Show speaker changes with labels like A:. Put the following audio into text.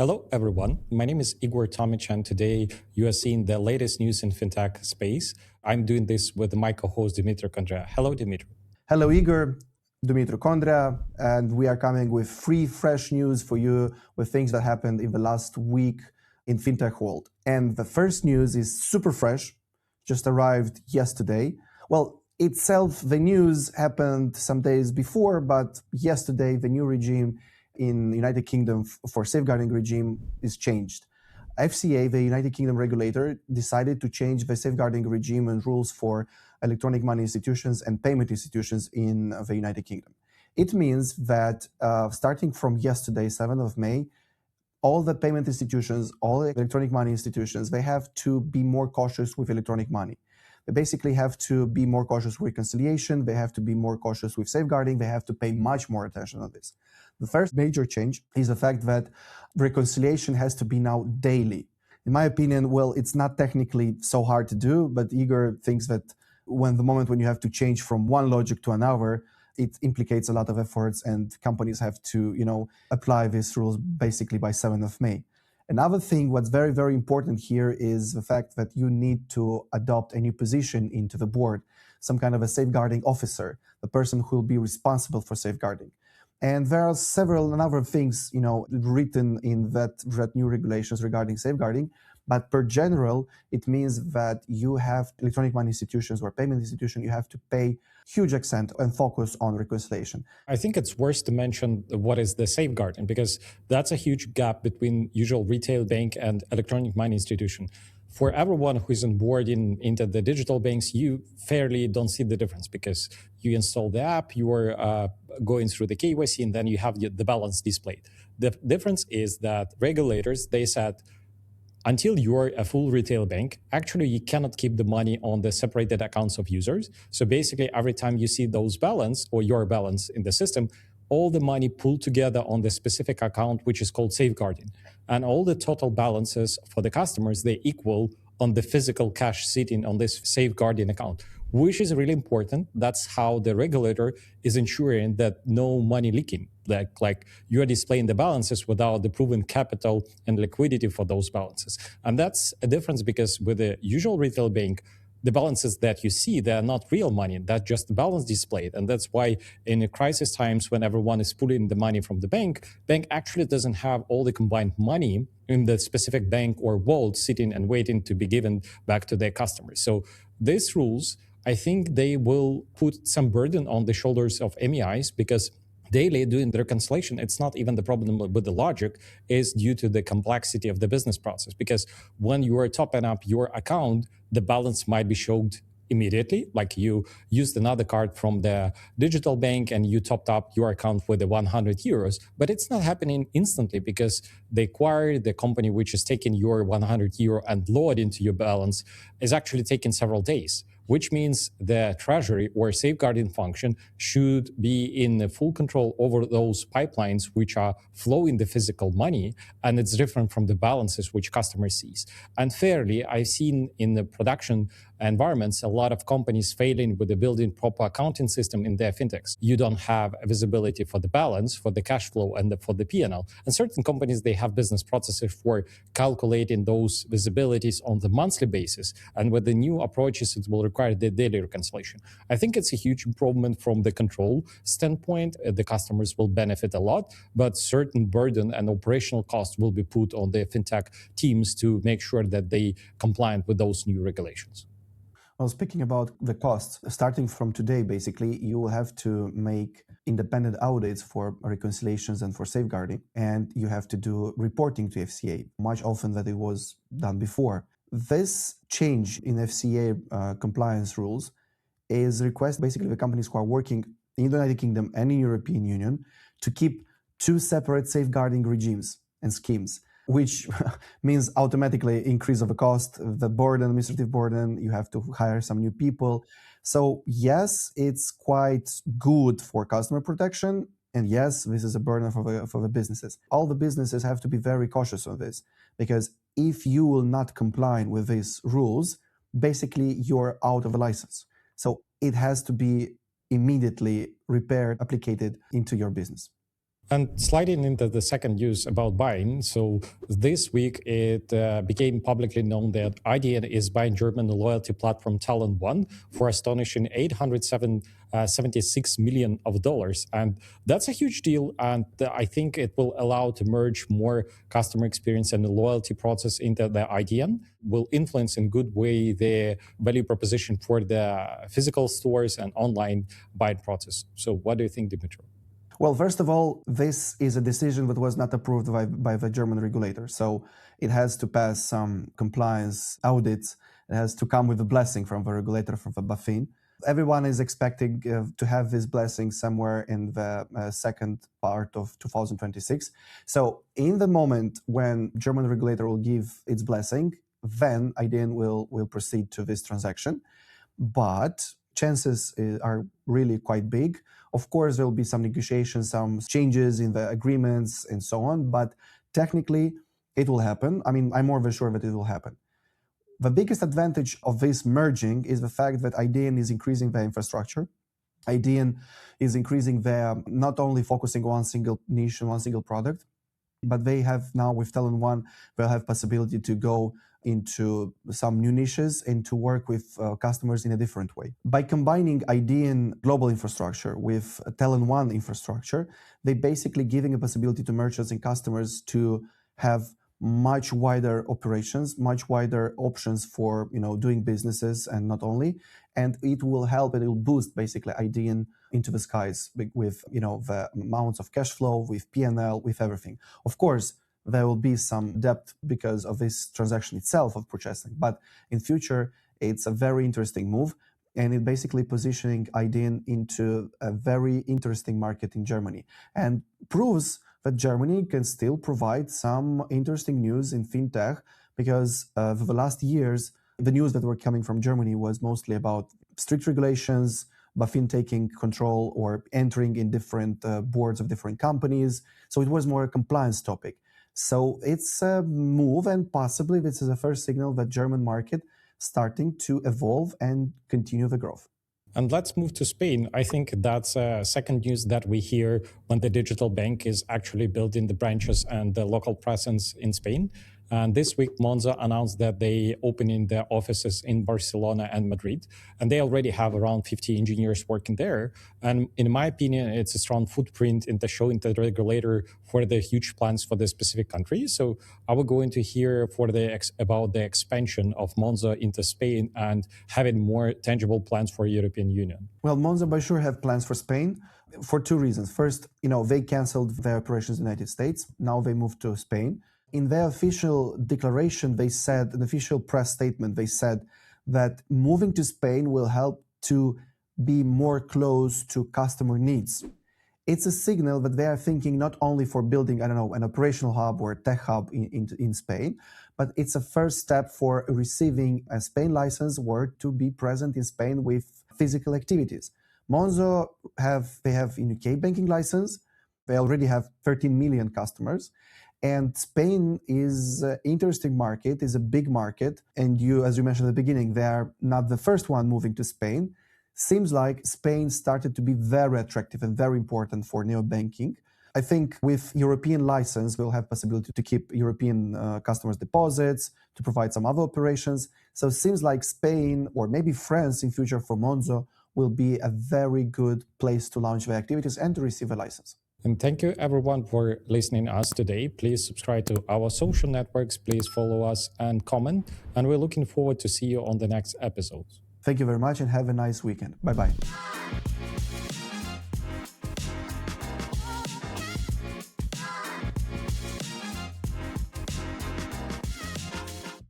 A: Hello, everyone. My name is Igor Tomych, and today you are seeing the latest news in fintech space. I'm doing this with my co-host, Dumitru Condrea. Hello, Dumitru.
B: Hello, Igor. Dumitru Condrea, and we are coming with free, fresh news for you with things that happened in the last week in fintech world. And the first news is super fresh, just arrived yesterday. Well, itself, the news happened some days before, but yesterday the new regime in United Kingdom for safeguarding regime is changed. FCA, the United Kingdom regulator, decided to change the safeguarding regime and rules for electronic money institutions and payment institutions in the United Kingdom. It means that starting from yesterday, 7th of May, all the payment institutions, all the electronic money institutions, they have to be more cautious with electronic money. They basically have to be more cautious with reconciliation. They have to be more cautious with safeguarding. They have to pay much more attention on this. The first major change is the fact that reconciliation has to be now daily. In my opinion, well, it's not technically so hard to do, but Igor thinks that when you have to change from one logic to another, it implicates a lot of efforts, and companies have to, apply these rules basically by 7th of May. Another thing, what's very, very important here is the fact that you need to adopt a new position into the board, some kind of a safeguarding officer, the person who will be responsible for safeguarding. And there are several other things, written in that new regulations regarding safeguarding. But per general, it means that you have electronic money institutions or payment institution, you have to pay huge accent and focus on reconciliation.
A: I think it's worth to mention what is the safeguarding, because that's a huge gap between usual retail bank and electronic money institution. For everyone who is on board into the digital banks, you fairly don't see the difference because you install the app, you are going through the KYC, and then you have the balance displayed. The difference is that regulators, they said, until you're a full retail bank, actually you cannot keep the money on the separated accounts of users. So basically, every time you see those balance or your balance in the system, all the money pooled together on the specific account, which is called safeguarding. And all the total balances for the customers, they equal on the physical cash sitting on this safeguarding account, which is really important. That's how the regulator is ensuring that no money leaking, like you are displaying the balances without the proven capital and liquidity for those balances. And that's a difference because with the usual retail bank, the balances that you see, they are not real money. That's just the balance displayed. And that's why in crisis times, when everyone is pulling the money from the bank actually doesn't have all the combined money in the specific bank or vault sitting and waiting to be given back to their customers. So these rules, I think they will put some burden on the shoulders of EMIs because daily doing the reconciliation, it's not even the problem with the logic, is due to the complexity of the business process. Because when you are topping up your account, the balance might be showed immediately, like you used another card from the digital bank and you topped up your account with the 100 euros, but it's not happening instantly because the company which is taking your 100 euro and load into your balance is actually taking several days, which means the treasury or safeguarding function should be in full control over those pipelines which are flowing the physical money, and it's different from the balances which customer sees. And fairly, I've seen in the production environments a lot of companies failing with the building proper accounting system in their fintechs. You don't have visibility for the balance, for the cash flow, and for the P&L. And certain companies, they have business processes for calculating those visibilities on the monthly basis. And with the new approaches, it will require the daily reconciliation. I think it's a huge improvement from the control standpoint. The customers will benefit a lot, but certain burden and operational cost will be put on the fintech teams to make sure that they compliant with those new regulations.
B: Well, speaking about the costs, starting from today, basically, you will have to make independent audits for reconciliations and for safeguarding, and you have to do reporting to FCA much often than it was done before. This change in FCA compliance rules is request basically the companies who are working in the United Kingdom and in European Union to keep two separate safeguarding regimes and schemes, which means automatically increase of the cost, the burden, administrative burden, you have to hire some new people. So yes, it's quite good for customer protection. And yes, this is a burden for the businesses. All the businesses have to be very cautious on this, because if you will not comply with these rules, basically you're out of a license. So it has to be immediately repaired, applicated into your business.
A: And sliding into the second news about buying, so this week it became publicly known that Adyen is buying German loyalty platform Talon.One for astonishing $876 million, and that's a huge deal. And I think it will allow to merge more customer experience and the loyalty process into the Adyen. Will influence in good way the value proposition for the physical stores and online buying process. So, what do you think, Dumitru?
B: Well, first of all, this is a decision that was not approved by the German regulator. So it has to pass some compliance audits. It has to come with a blessing from the regulator, from the Novafin. Everyone is expecting to have this blessing somewhere in the second part of 2026. So in the moment when German regulator will give its blessing, then Adyen will proceed to this transaction. But chances are really quite big. Of course, there will be some negotiations, some changes in the agreements and so on, but technically it will happen. I mean, I'm more than sure that it will happen. The biggest advantage of this merging is the fact that Adyen is increasing their infrastructure. Adyen is increasing their, not only focusing on one single niche and one single product, but they have now with Talon.One, they'll have possibility to go into some new niches and to work with customers in a different way. By combining Adyen global infrastructure with Talon.One infrastructure, they basically giving a possibility to merchants and customers to have much wider operations, much wider options for doing businesses and not only. And it will help and it will boost basically Adyen into the skies with the amounts of cash flow, with P&L, with everything. Of course, there will be some debt because of this transaction itself of purchasing, but in future it's a very interesting move, and it basically positioning Adyen into a very interesting market in Germany, and proves that Germany can still provide some interesting news in fintech, because for the last years the news that were coming from Germany was mostly about strict regulations, Novafin taking control or entering in different boards of different companies. So it was more a compliance topic. So it's a move, and possibly this is the first signal that German market starting to evolve and continue the growth.
A: And let's move to Spain. I think that's second news that we hear when the digital bank is actually building the branches and the local presence in Spain. And this week, Monzo announced that they opening their offices in Barcelona and Madrid, and they already have around 50 engineers working there. And in my opinion, it's a strong footprint in the showing the regulator for the huge plans for the specific country. So I will go into here for about the expansion of Monzo into Spain and having more tangible plans for European Union.
B: Well, Monzo by sure have plans for Spain for two reasons. First, they canceled their operations in the United States. Now they moved to Spain. In their official declaration, they said, an official press statement, they said that moving to Spain will help to be more close to customer needs. It's a signal that they are thinking not only for building, an operational hub or a tech hub in Spain, but it's a first step for receiving a Spain license or to be present in Spain with physical activities. Monzo they have a UK banking license. They already have 13 million customers. And Spain is an interesting market, is a big market. And as you mentioned at the beginning, they are not the first one moving to Spain. Seems like Spain started to be very attractive and very important for neobanking. I think with European license, we'll have possibility to keep European customers' deposits, to provide some other operations. So it seems like Spain, or maybe France in future for Monzo, will be a very good place to launch their activities and to receive a license.
A: And thank you everyone for listening to us today. Please subscribe to our social networks, please follow us and comment. And we're looking forward to see you on the next episodes.
B: Thank you very much and have a nice weekend. Bye-bye.